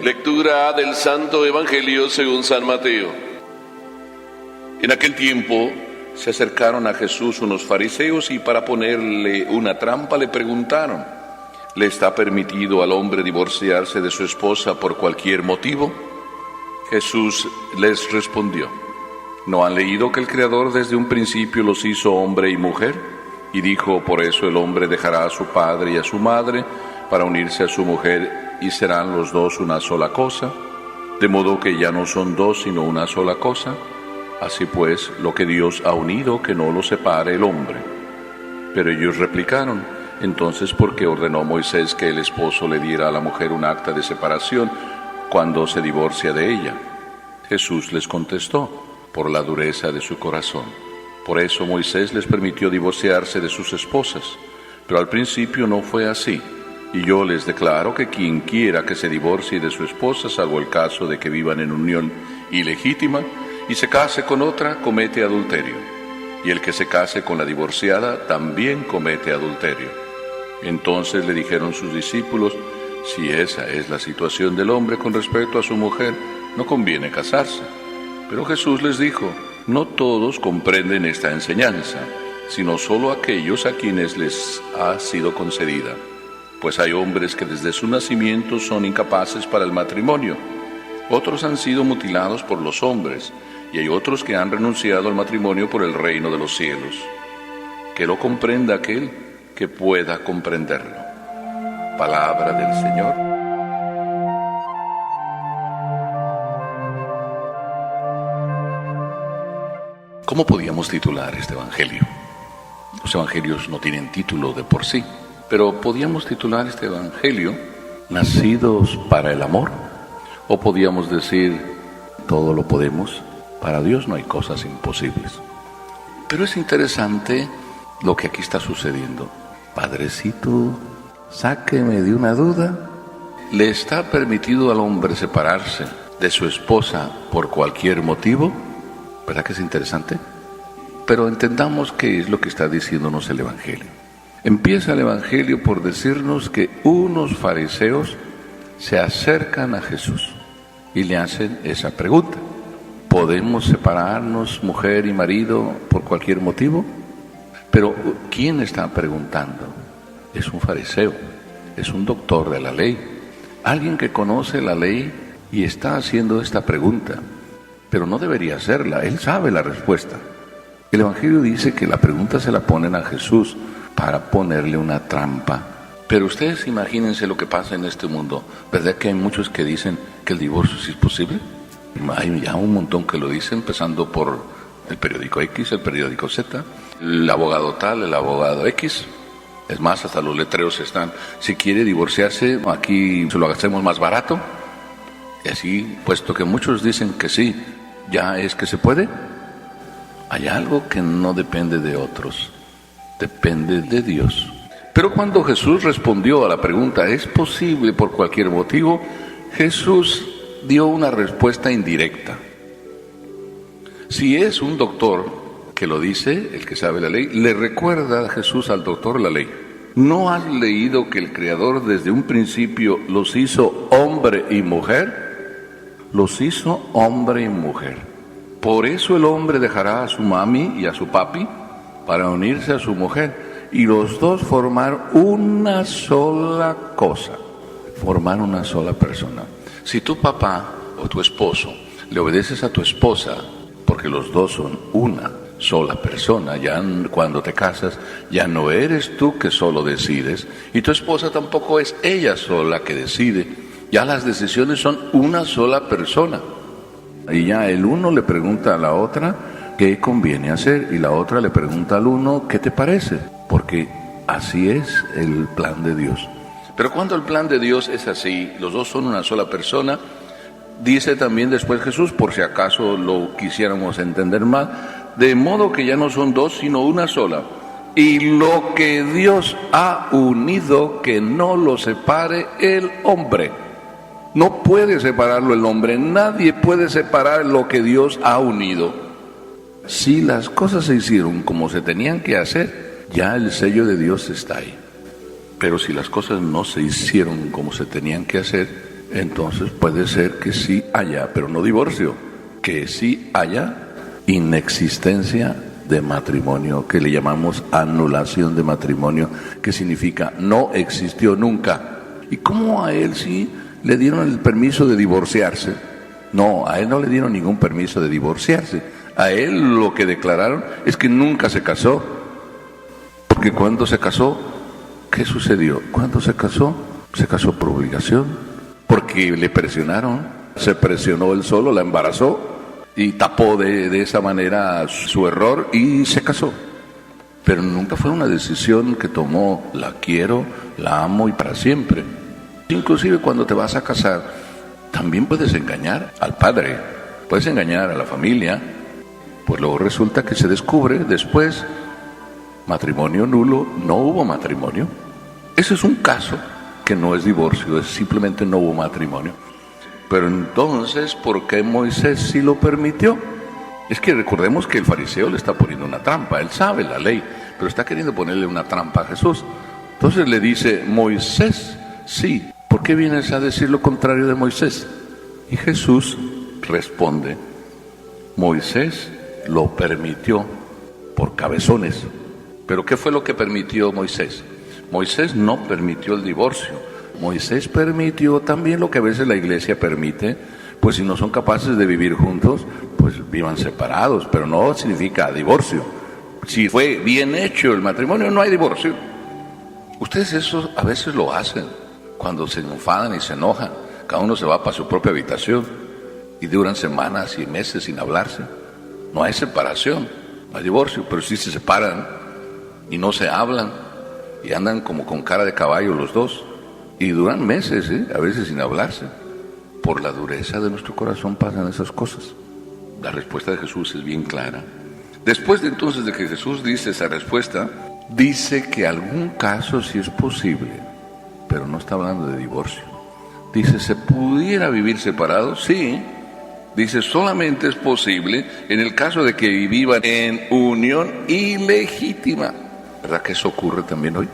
Lectura del Santo Evangelio según San Mateo. En aquel tiempo se acercaron a Jesús unos fariseos y para ponerle una trampa le preguntaron: ¿le está permitido al hombre divorciarse de su esposa por cualquier motivo? Jesús les respondió: ¿no han leído que el Creador desde un principio los hizo hombre y mujer? Y dijo: por eso el hombre dejará a su padre y a su madre para unirse a su mujer, y serán los dos una sola cosa, de modo que ya no son dos sino una sola cosa. Así pues, lo que Dios ha unido, que no lo separe el hombre. Pero ellos replicaron: entonces, ¿por qué ordenó Moisés que el esposo le diera a la mujer un acta de separación cuando se divorcia de ella? Jesús les contestó: por la dureza de su corazón. Por eso Moisés les permitió divorciarse de sus esposas, pero al principio no fue así. Y yo les declaro que quien quiera que se divorcie de su esposa, salvo el caso de que vivan en unión ilegítima, y se case con otra, comete adulterio. Y el que se case con la divorciada también comete adulterio. Entonces le dijeron sus discípulos: si esa es la situación del hombre con respecto a su mujer, no conviene casarse. Pero Jesús les dijo: no todos comprenden esta enseñanza, sino solo aquellos a quienes les ha sido concedida. Pues hay hombres que desde su nacimiento son incapaces para el matrimonio. Otros han sido mutilados por los hombres, y hay otros que han renunciado al matrimonio por el reino de los cielos. Que lo comprenda aquel que pueda comprenderlo. Palabra del Señor. ¿Cómo podíamos titular este Evangelio? Los Evangelios no tienen título de por sí, pero podíamos titular este Evangelio Nacidos para el amor, o podíamos decir todo lo podemos, para Dios no hay cosas imposibles. Pero es interesante lo que aquí está sucediendo. Padrecito, sáqueme de una duda. ¿Le está permitido al hombre separarse de su esposa por cualquier motivo? ¿Verdad que es interesante? Pero entendamos qué es lo que está diciéndonos el Evangelio. Empieza el Evangelio por decirnos que unos fariseos se acercan a Jesús y le hacen esa pregunta: ¿podemos separarnos, mujer y marido, por cualquier motivo? Pero ¿quién está preguntando? Es un fariseo, es un doctor de la ley, alguien que conoce la ley y está haciendo esta pregunta. Pero no debería hacerla, él sabe la respuesta. El Evangelio dice que la pregunta se la ponen a Jesús para ponerle una trampa. Pero ustedes imagínense lo que pasa en este mundo. ¿Verdad que hay muchos que dicen que el divorcio sí es posible? Hay ya un montón que lo dicen, empezando por el periódico X, el periódico Z, el abogado tal, el abogado X. Es más, hasta los letreros están: si quiere divorciarse, aquí se lo hacemos más barato. Y así, puesto que muchos dicen que sí, ¿ya es que se puede? Hay algo que no depende de otros, depende de Dios. Pero cuando Jesús respondió a la pregunta: ¿es posible por cualquier motivo?, Jesús dio una respuesta indirecta. Si es un doctor que lo dice, el que sabe la ley, le recuerda a Jesús al doctor la ley: ¿no has leído que el Creador desde un principio los hizo hombre y mujer? Los hizo hombre y mujer. Por eso el hombre dejará a su mami y a su papi para unirse a su mujer, y los dos formar una sola cosa, formar una sola persona. Si tu papá o tu esposo le obedeces a tu esposa, porque los dos son una sola persona, ya cuando te casas ya no eres tú que solo decides, y tu esposa tampoco es ella sola que decide, ya las decisiones son una sola persona. Y ya el uno le pregunta a la otra qué conviene hacer, y la otra le pregunta al uno qué te parece, porque así es el plan de Dios. Pero cuando el plan de Dios es así, los dos son una sola persona, dice también después Jesús, por si acaso lo quisiéramos entender mal, de modo que ya no son dos sino una sola. Y lo que Dios ha unido, que no lo separe el hombre. No puede separarlo el hombre, nadie puede separar lo que Dios ha unido. Si las cosas se hicieron como se tenían que hacer, ya el sello de Dios está ahí. Pero si las cosas no se hicieron como se tenían que hacer, entonces puede ser que sí haya, pero no divorcio, que sí haya inexistencia de matrimonio, que le llamamos anulación de matrimonio, que significa no existió nunca. ¿Y cómo a él sí le dieron el permiso de divorciarse? No, a él no le dieron ningún permiso de divorciarse. A él lo que declararon es que nunca se casó. Porque cuando se casó, ¿qué sucedió? Cuando se casó por obligación, porque le presionaron, se presionó él solo, la embarazó y tapó de esa manera su error y se casó. Pero nunca fue una decisión que tomó, la quiero, la amo y para siempre. Inclusive cuando te vas a casar, también puedes engañar al padre, puedes engañar a la familia, pues luego resulta que se descubre después, matrimonio nulo, no hubo matrimonio. Ese es un caso que no es divorcio, es simplemente no hubo matrimonio. Pero entonces, ¿por qué Moisés sí lo permitió? Es que recordemos que el fariseo le está poniendo una trampa, él sabe la ley, pero está queriendo ponerle una trampa a Jesús. Entonces le dice, Moisés, sí, ¿por qué vienes a decir lo contrario de Moisés? Y Jesús responde, Moisés lo permitió por cabezones. ¿Pero qué fue lo que permitió Moisés? Moisés no permitió el divorcio. Moisés permitió también lo que a veces la iglesia permite, pues si no son capaces de vivir juntos, pues vivan separados, pero no significa divorcio. Si fue bien hecho el matrimonio, no hay divorcio. Ustedes eso a veces lo hacen, cuando se enfadan y se enojan, cada uno se va para su propia habitación y duran semanas y meses sin hablarse. No hay separación, no hay divorcio, pero sí se separan y no se hablan y andan como con cara de caballo los dos y duran meses, a veces sin hablarse. Por la dureza de nuestro corazón pasan esas cosas. La respuesta de Jesús es bien clara. Después de entonces de que Jesús dice esa respuesta, dice que algún caso sí es posible, pero no está hablando de divorcio. Dice, ¿se pudiera vivir separados? Sí. Dice, solamente es posible en el caso de que vivan en unión ilegítima. ¿Verdad que eso ocurre también hoy?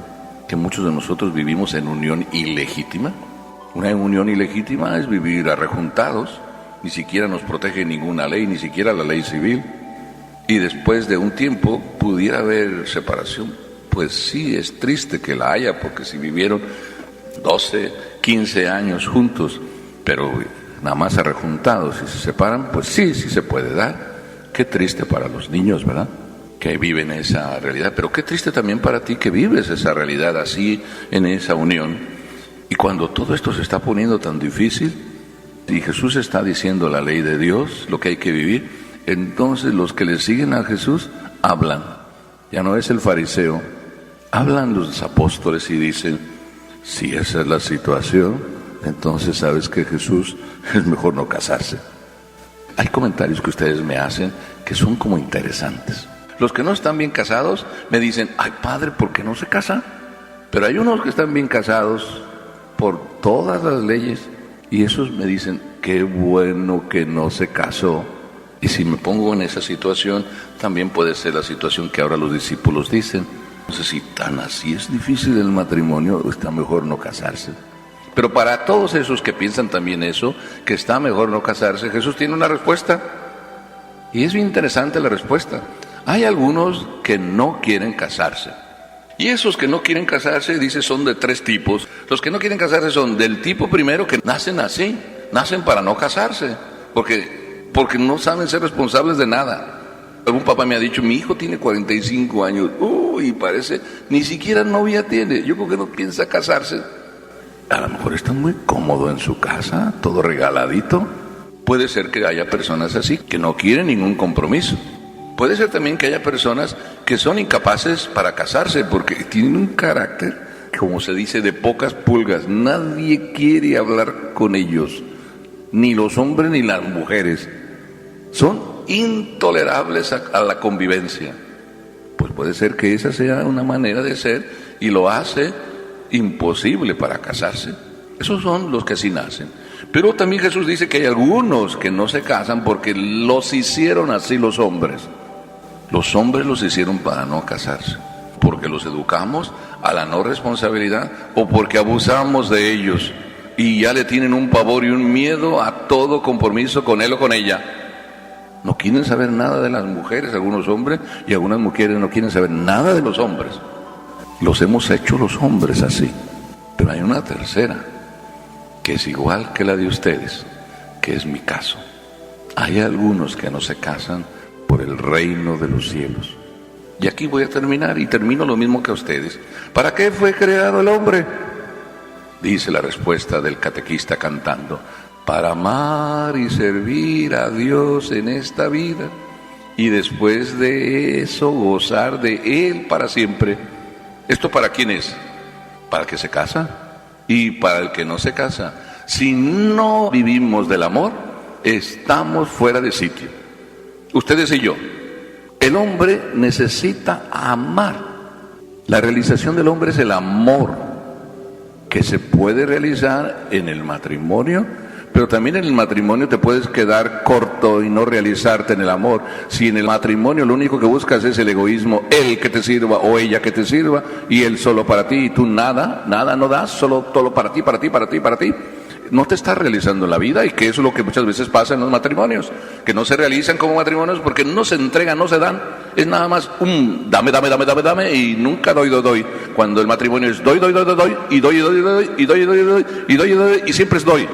Que muchos de nosotros vivimos en unión ilegítima. Una unión ilegítima es vivir arrejuntados, ni siquiera nos protege ninguna ley, ni siquiera la ley civil. Y después de un tiempo pudiera haber separación. Pues sí, es triste que la haya, porque si vivieron 12, 15 años juntos, pero nada más arrejuntados y se separan, pues sí se puede dar. Qué triste para los niños, ¿verdad?, que viven esa realidad, pero qué triste también para ti que vives esa realidad así, en esa unión. Y cuando todo esto se está poniendo tan difícil, y Jesús está diciendo la ley de Dios, lo que hay que vivir, entonces los que le siguen a Jesús hablan. Ya no es el fariseo, hablan los apóstoles y dicen, si esa es la situación, entonces sabes que Jesús es mejor no casarse. Hay comentarios que ustedes me hacen que son como interesantes. Los que no están bien casados me dicen, ay padre, ¿por qué no se casa? Pero hay unos que están bien casados por todas las leyes y esos me dicen, qué bueno que no se casó. Y si me pongo en esa situación, también puede ser la situación que ahora los discípulos dicen. Entonces, si tan así es difícil el matrimonio, está mejor no casarse. Pero para todos esos que piensan también eso, que está mejor no casarse, Jesús tiene una respuesta. Y es bien interesante la respuesta. Hay algunos que no quieren casarse. Y esos que no quieren casarse, dice, son de tres tipos. Los que no quieren casarse son del tipo primero, que nacen así, nacen para no casarse, porque no saben ser responsables de nada. Algún papá me ha dicho, mi hijo tiene 45 años, y parece, ni siquiera novia tiene, yo creo que no piensa casarse. A lo mejor está muy cómodo en su casa, todo regaladito. Puede ser que haya personas así, que no quieren ningún compromiso. Puede ser también que haya personas que son incapaces para casarse porque tienen un carácter, como se dice, de pocas pulgas. Nadie quiere hablar con ellos, ni los hombres ni las mujeres. Son intolerables a la convivencia. Pues puede ser que esa sea una manera de ser y lo hace imposible para casarse. Esos son los que así nacen. Pero también Jesús dice que hay algunos que no se casan porque los hicieron así los hombres. Los hombres los hicieron para no casarse, porque los educamos a la no responsabilidad o porque abusamos de ellos. y ya le tienen un pavor y un miedo a todo compromiso con él o con ella. No quieren saber nada de las mujeres, algunos hombres, y algunas mujeres no quieren saber nada de los hombres. Los hemos hecho los hombres así. Pero hay una tercera, que es igual que la de ustedes, que es mi caso. Hay algunos que no se casan por el reino de los cielos. Y aquí voy a terminar, y termino lo mismo que ustedes. ¿Para qué fue creado el hombre? Dice la respuesta del catequista cantando: para amar y servir a Dios en esta vida, y después de eso gozar de Él para siempre. ¿Esto para quién es? Para el que se casa y para el que no se casa. Si no vivimos del amor, estamos fuera de sitio. Ustedes y yo. El hombre necesita amar. La realización del hombre es el amor, que se puede realizar en el matrimonio, pero también en el matrimonio te puedes quedar corto y no realizarte en el amor. Si en el matrimonio lo único que buscas es el egoísmo, él que te sirva o ella que te sirva, y él solo para ti, y tú nada no das, solo todo para ti, no te estás realizando en la vida, y que eso es lo que muchas veces pasa en los matrimonios, que no se realizan como matrimonios porque no se entregan, no se dan, es nada más un dame, y nunca doy. Cuando el matrimonio es doy, y siempre es doy.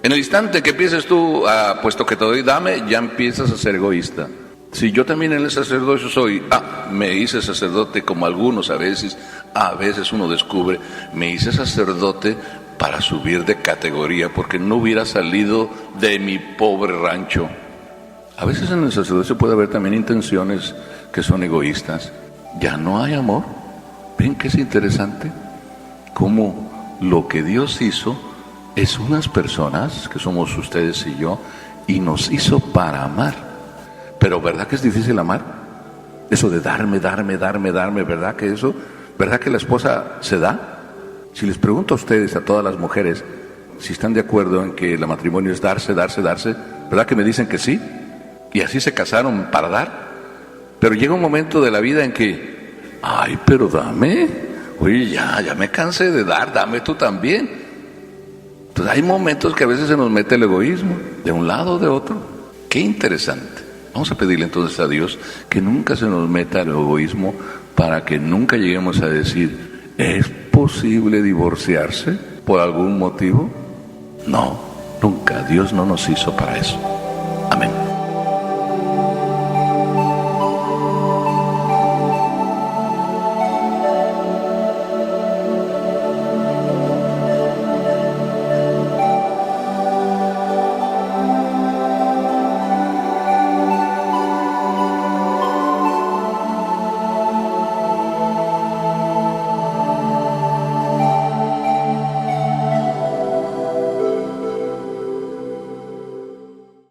En el instante que empieces tú, puesto que te doy, dame, ya empiezas a ser egoísta. Si yo también en el sacerdocio soy, me hice sacerdote como algunos a veces uno descubre, me hice sacerdote para subir de categoría, porque no hubiera salido de mi pobre rancho. A veces en el sacerdocio puede haber también intenciones que son egoístas. Ya no hay amor. ¿Ven que es interesante? Cómo lo que Dios hizo es unas personas, que somos ustedes y yo, y nos hizo para amar. Pero ¿verdad que es difícil amar? Eso de darme, ¿verdad que eso? ¿Verdad que la esposa se da? Si les pregunto a ustedes, a todas las mujeres, si están de acuerdo en que el matrimonio es darse, ¿verdad que me dicen que sí? Y así se casaron para dar. Pero llega un momento de la vida en que, pero dame, oye, ya me cansé de dar, dame tú también. Entonces hay momentos que a veces se nos mete el egoísmo, de un lado o de otro. Qué interesante. Vamos a pedirle entonces a Dios que nunca se nos meta el egoísmo, para que nunca lleguemos a decir, ¿es posible divorciarse por algún motivo? No, nunca. Dios no nos hizo para eso.